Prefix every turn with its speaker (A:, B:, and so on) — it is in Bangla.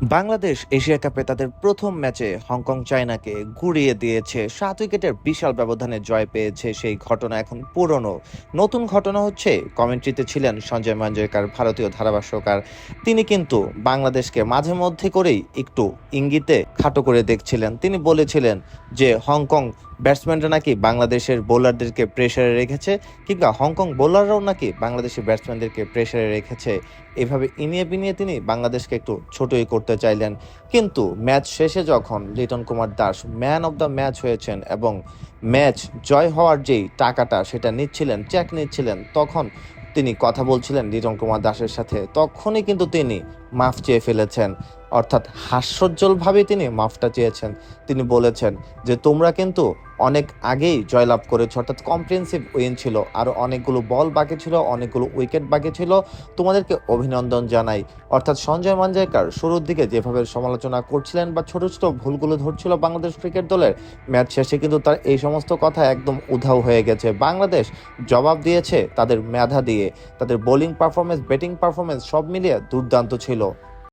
A: বাংলাদেশ এশিয়া কাপে তাদের প্রথম ম্যাচে হংকং চায়নাকে গুঁড়িয়ে দিয়েছে। 7 উইকেটের বিশাল ব্যবধানে জয় পেয়েছে। সেই ঘটনা এখন পুরনো। নতুন ঘটনা হচ্ছে, কমেন্ট্রিতে ছিলেন সঞ্জয় মাঞ্জরেকর, ভারতীয় ধারাভাষ্যকার। তিনি কিন্তু বাংলাদেশকে মাঝে মধ্যে করেই একটু ইঙ্গিতে খাটো করে দেখছিলেন। তিনি বলেছিলেন যে হংকং ব্যাটসম্যানরা নাকি বাংলাদেশের বোলারদেরকে প্রেসারে রেখেছে, কিংবা হংকং বোলাররাও নাকি বাংলাদেশের ব্যাটসম্যানদেরকে প্রেসারে রেখেছে। এভাবে ইনিয়ে বিনিয়ে তিনি বাংলাদেশকে একটু ছোটই করতে চাইলেন। কিন্তু ম্যাচ শেষে যখন Liton Kumar Das man of the match হয়েছেন এবং ম্যাচ জয় হওয়ার যেই টাকাটা সেটা নিচ্ছিলেন, চেক নিচ্ছিলেন, তখন তিনি কথা বলছিলেন লিটন কুমার দাসের সাথে, তখনই কিন্তু তিনি মাফ চেয়ে ফেলেছেন। অর্থাৎ হাস্যোজ্জ্বলভাবে তিনি মাফটা চেয়েছেন। তিনি বলেছেন যে তোমরা কিন্তু অনেক আগেই জয়লাভ করেছো, অর্থাৎ কম্প্রিহেনসিভ উইন ছিল, আরও অনেকগুলো বল বাকি ছিল, অনেকগুলো উইকেট বাকি ছিল, তোমাদেরকে অভিনন্দন জানাই। অর্থাৎ সঞ্জয় মাঞ্জরেকর শুরুর দিকে যেভাবে সমালোচনা করছিলেন বা ছোট ছোট ভুলগুলো ধরছিল বাংলাদেশ ক্রিকেট দলের, ম্যাচ শেষে কিন্তু তার এই সমস্ত কথা একদম উধাও হয়ে গেছে। বাংলাদেশ জবাব দিয়েছে তাদের মেধা দিয়ে। তাদের বোলিং পারফরমেন্স, ব্যাটিং পারফরমেন্স সব মিলিয়ে দুর্দান্ত ছিল।